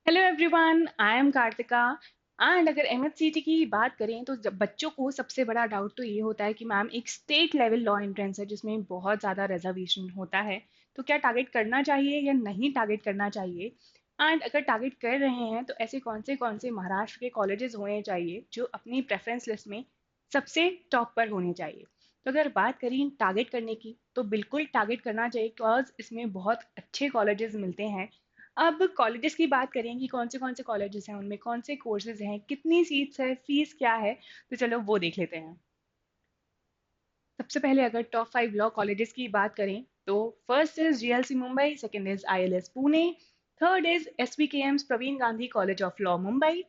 Hello everyone, I am Kartika. And अगर MHCT की बात करें तो जब बच्चों को सबसे बड़ा डाउट तो ये होता है कि मैम एक स्टेट लेवल लॉ एंट्रेंस है जिसमें बहुत ज़्यादा रिजर्वेशन होता है, तो क्या टारगेट करना चाहिए या नहीं टारगेट करना चाहिए। एंड अगर टारगेट कर रहे हैं तो ऐसे कौन से महाराष्ट्र के कॉलेजेस होने चाहिए जो अपनी प्रेफरेंस लिस्ट में सबसे टॉप पर होने चाहिए। तो अगर बात करें टारगेट करने की तो बिल्कुल टारगेट करना चाहिए, बिकॉज इसमें बहुत अच्छे कॉलेजेस मिलते हैं। अब कॉलेजेस की बात करें कि कौन से कॉलेजेस हैं, उनमें कौन से कोर्सेज हैं, कितनी सीट्स है, फीस क्या है, तो चलो वो देख लेते हैं। सबसे पहले अगर टॉप 5 लॉ कॉलेजेस की बात करें तो first is GLC Mumbai, second is ILS Pune, third is SVKM's Pravin Gandhi college of law Mumbai,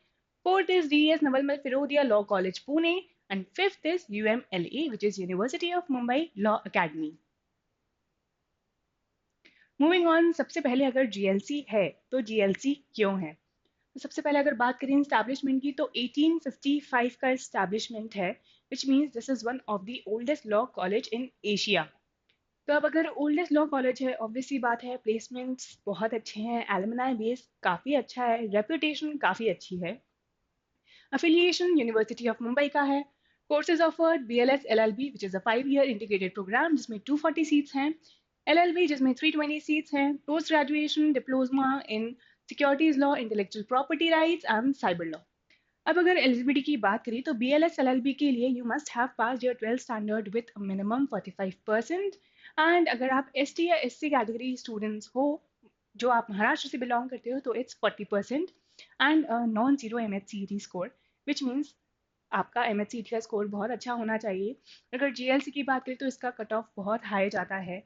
fourth is DS Navalmal Firodia law college Pune, and fifth is UMLA which is university of Mumbai law academy. Moving on, सबसे पहले अगर GLC है तो GLC क्यों है। तो सबसे पहले अगर बात करें इस्टेब्लिशमेंट की तो 1855 का इस्टेब्लिशमेंट है, which means this is one of the oldest law college in Asia. तो अब अगर ओल्डेस्ट लॉ कॉलेज है, ऑब्वियसली बात है प्लेसमेंट्स बहुत अच्छे हैं, एलुमनाई बेस काफ़ी अच्छा है, रेपुटेशन काफ़ी अच्छी है। अफिलिएशन यूनिवर्सिटी ऑफ मुंबई का है। Courses offered BLS LLB which is a 5 year integrated program जिसमें 240 सीट्स हैं, एलएलबी जिसमें 320 सीट्स हैं, post graduation diploma in securities law, intellectual property rights and cyber law. अब अगर एलिजिबिलिटी की बात करें तो B L S L L B के लिए you must have pass your 12th standard with minimum 45%। And अगर आप एस टी या एस सी कैटेगरी स्टूडेंट्स हो, जो आप महाराष्ट्र से बिलोंग करते हो, तो it's 40%। And non zero M H C T score, which means आपका एम एच सी टी का स्कोर बहुत अच्छा होना चाहिए। अगर जी एल सी की बात करें तो इसका कट ऑफ बहुत हाई जाता है,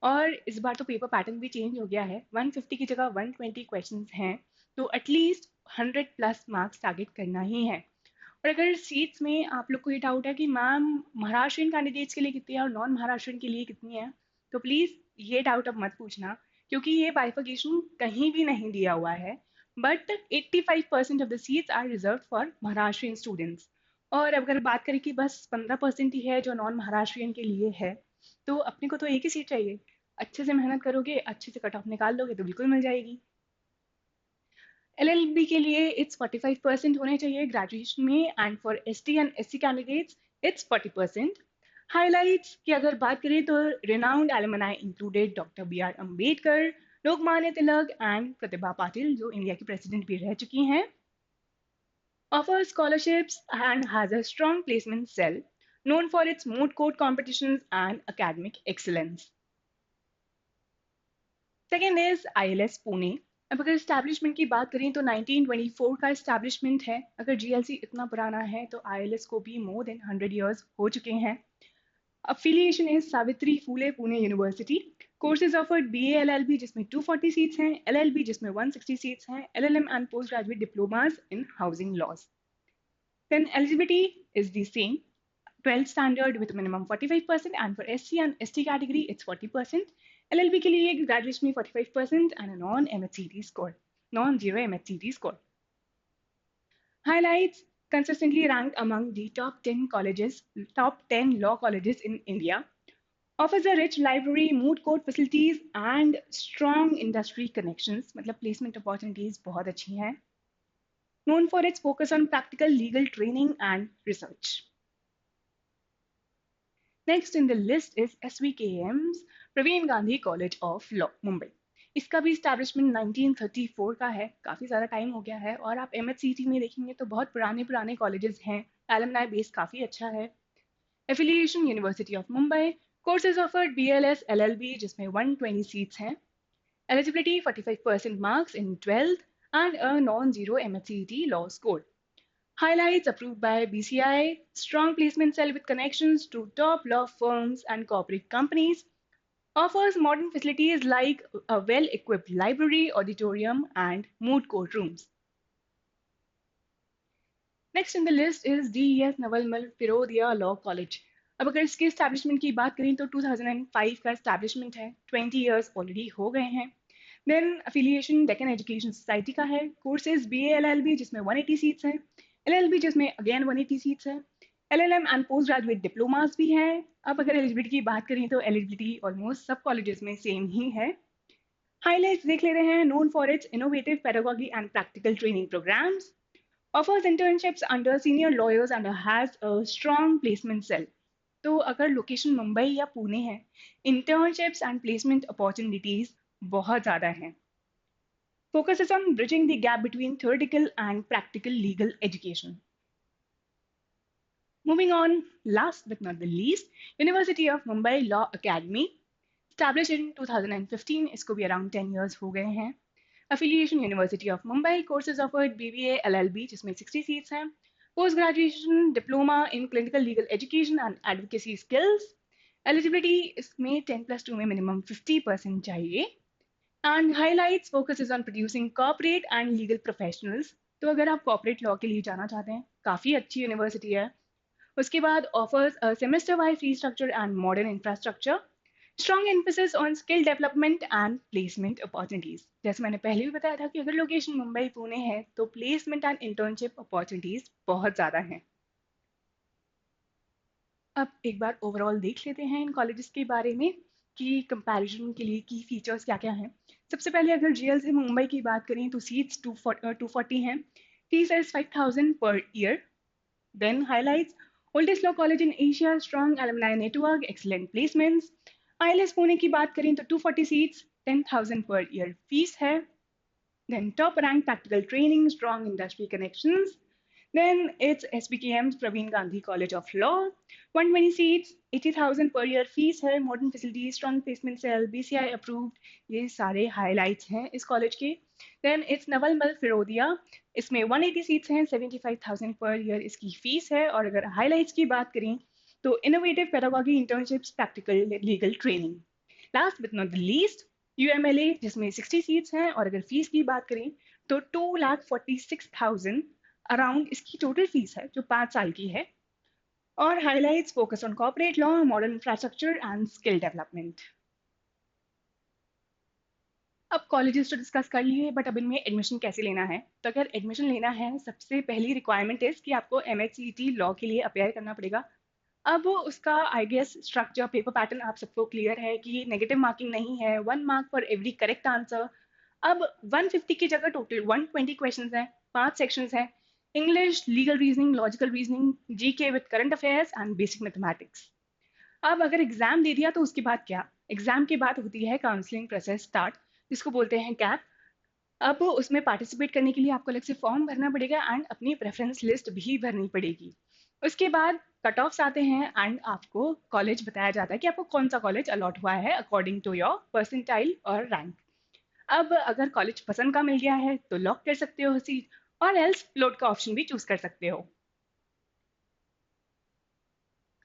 और इस बार तो पेपर पैटर्न भी चेंज हो गया है, 150 की जगह 120 क्वेश्चन हैं, तो एटलीस्ट 100+ मार्क्स टारगेट करना ही है। और अगर सीट्स में आप लोग को ये डाउट है कि मैम महाराष्ट्रियन कैंडिडेट्स के लिए कितनी है और नॉन महाराष्ट्रियन के लिए कितनी है, तो प्लीज़ ये डाउट अब मत पूछना, क्योंकि ये बाइफिकेशन कहीं भी नहीं दिया हुआ है। But 85% of the seats are reserve for Maharashtrian students. और अगर बात करें कि बस 15% ही है जो नॉन महाराष्ट्रियन के लिए है, तो अपने को तो एक ही सीट चाहिए। अच्छे से मेहनत करोगे, अच्छे से कट ऑफ निकाल लोगे तो बिल्कुल मिल जाएगी। एलएलबी के लिए इट्स 45% होने चाहिए ग्रेजुएशन में, and for ST and SC candidates it's 40%। Highlights की अगर बात करें तो renowned alumni included doctor B R Ambedkar, Lokmanya Tilak and Pratibha Patil जो इंडिया की प्रेसिडेंट भी रह चुकी हैं। Offers scholarships and has a strong placement cell known for its moot court competitions and academic excellence. Second is ILS Pune. अब अगर इस्टेब्लिशमेंट की बात करें तो 1924 का इस्टेब्लिशमेंट है। अगर जीएलसी इतना पुराना है तो आईएलएस को भी मोर देन 100 ईयर्स हो चुके हैं। Affiliation is Savitri Phule Pune University. Courses offered B L L B जिसमें 240 सीट्स हैं, एल एल बी जिसमें 160 सीट्स हैं, L L M and post graduate diplomas in housing laws. Then eligibility is the same, 12th standard with minimum 45%, and for SC and ST category it's 40%. LLB के लिए graduation में 45% and a non-MHCT score, non-zero MHCT score. Highlights: consistently ranked among the top 10 law colleges in India. Offers a rich library, moot court facilities and strong industry connections. मतलब placement opportunities बहुत अच्छी हैं. Known for its focus on practical legal training and research. Next in the list is SVKM's Pravin Gandhi college of law Mumbai. इसका भी establishment 1934 का है, काफ़ी ज़्यादा टाइम हो गया है, और आप MHCT में देखेंगे तो बहुत पुराने पुराने कॉलेजेस हैं, एलुमनाई बेस काफ़ी अच्छा है। Affiliation university of Mumbai. Courses offered BLS LLB जिसमें 120 सीट्स हैं, eligibility 45% marks in 12th and a non zero MHCT law score. Highlights: approved by BCI, strong placement cell with connections to top law firms and corporate companies, offers modern facilities like a well-equipped library, auditorium, and moot courtrooms. Next in the list is DES Navalmal Firodia Law College. अब अगर इसके establishment की बात करें तो 2005 का establishment है, 20 years already हो गए हैं। Then affiliation Deccan Education Society का है। Courses BA LLB जिसमें 180 सीट्स हैं, LLB जिसमें अगेन 180 सीट्स हैं, LLM and post graduate diplomas भी हैं। अब अगर एलिजिबिलिटी की बात करें तो एलिजिबिलिटी ऑलमोस्ट सब कॉलेजेस में सेम ही है। Highlights देख लेते हैं. Known for its innovative pedagogy and practical training programs, offers internships under senior lawyers and has a strong placement cell. तो अगर लोकेशन मुंबई या पुणे है, internships and placement opportunities बहुत ज़्यादा हैं. Focuses on bridging the gap between theoretical and practical legal education. Moving on, last but not the least, University of Mumbai Law Academy, established in 2015, इसको भी around 10 years हो गए हैं. Affiliation University of Mumbai, courses offered BBA, LLB, जिसमें 60 seats हैं. Post graduation diploma in clinical legal education and advocacy skills. Eligibility इसमें 10+2 में minimum 50% चाहिए. And highlights focuses on producing corporate and legal professionals. तो अगर आप corporate law के लिए जाना चाहते हैं, काफ़ी अच्छी यूनिवर्सिटी है. उसके बाद offers a semester-wise fee structure and modern infrastructure. Strong emphasis on skill development and placement opportunities. जैसे मैंने पहले भी बताया था कि अगर लोकेशन मुंबई पुणे है तो प्लेसमेंट एंड इंटर्नशिप अपॉर्चुनिटीज बहुत ज़्यादा हैं. अब एक बार ओवरऑल देख लेते हैं इन कॉलेजेस के बारे में कि कंपैरिजन के लिए की फीचर्स क्या क्या हैं. सबसे पहले अगर जीएल से मुंबई की बात करें तो सीट्स 240 हैं. Fees is 5,000 per year. Then highlights oldest law college in Asia, strong alumni network, excellent placements. ILS Pune की बात करें तो 240 seats, 10,000 per year fees है. Then top ranked practical training, strong industry connections. Then it's SBKM's Praveen Gandhi College of Law, 120 seats, 80,000 per year fees है, modern facilities, strong placement cell, BCI approved. ये सारे highlights हैं इस college के. Then it's Naval Mal Firodia, इसमें 180 seats हैं, 75,000 per year इसकी fees है. और अगर highlights की बात करें तो innovative pedagogy, internships, practical legal training. Last but not the least, UMLA जिसमें 60 seats हैं और अगर फीस की बात करें तो 2,46,000 अराउंड इसकी टोटल फीस है जो 5 साल की है. और highlights focus on corporate law, modern infrastructure and skill development. अब कॉलेजेस तो डिस्कस कर लिए, बट अब इनमें एडमिशन कैसे लेना है. तो अगर एडमिशन लेना है, सबसे पहली रिक्वायरमेंट है कि आपको MHCET लॉ के लिए अप्लाई करना पड़ेगा. अब उसका I guess structure, paper pattern आप सबको क्लियर है कि नेगेटिव मार्किंग नहीं है, 1 mark for every correct answer. अब 150 की जगह टोटल 120 क्वेश्चंस हैं, 5 सेक्शंस हैं. English, legal reasoning, logical reasoning, GK with current affairs and basic mathematics. अब अगर एग्जाम दे दिया तो उसके बाद क्या. एग्जाम के बाद होती है काउंसलिंग प्रोसेस स्टार्ट, जिसको बोलते हैं कैप. अब उसमें पार्टिसिपेट करने के लिए आपको अलग से फॉर्म भरना पड़ेगा एंड अपनी प्रेफरेंस लिस्ट भी भरनी पड़ेगी. उसके बाद कट ऑफ्स आते हैं एंड आपको कॉलेज बताया जाता है कि आपको कौन सा कॉलेज अलॉट हुआ है अकॉर्डिंग टू योर परसेंटाइल और रैंक. अब अगर कॉलेज पसंद का मिल गया है तो लॉक कर सकते हो सीट, और एल्स फ्लोट का ऑप्शन भी चूज कर सकते हो.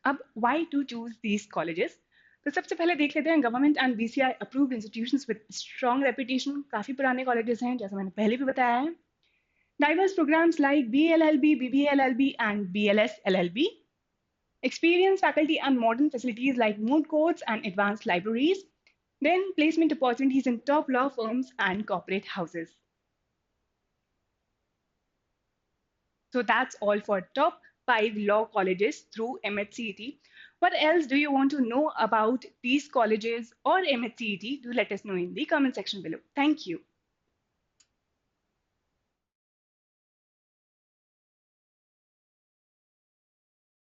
अब why to choose these colleges. तो सबसे पहले देख लेते हैं government and BCI approved institutions with strong reputation. काफ़ी पुराने कॉलेजेस हैं जैसा मैंने पहले भी बताया है. Diverse programs like BLLB, BBLLB, and BLS LLB. Experienced faculty and modern facilities like moot courts and advanced libraries. Then placement opportunities in top law firms and corporate houses. So that's all for top 5 law colleges through MHCET. What else do you want to know about these colleges or MHCET? Do let us know in the comment section below. Thank you.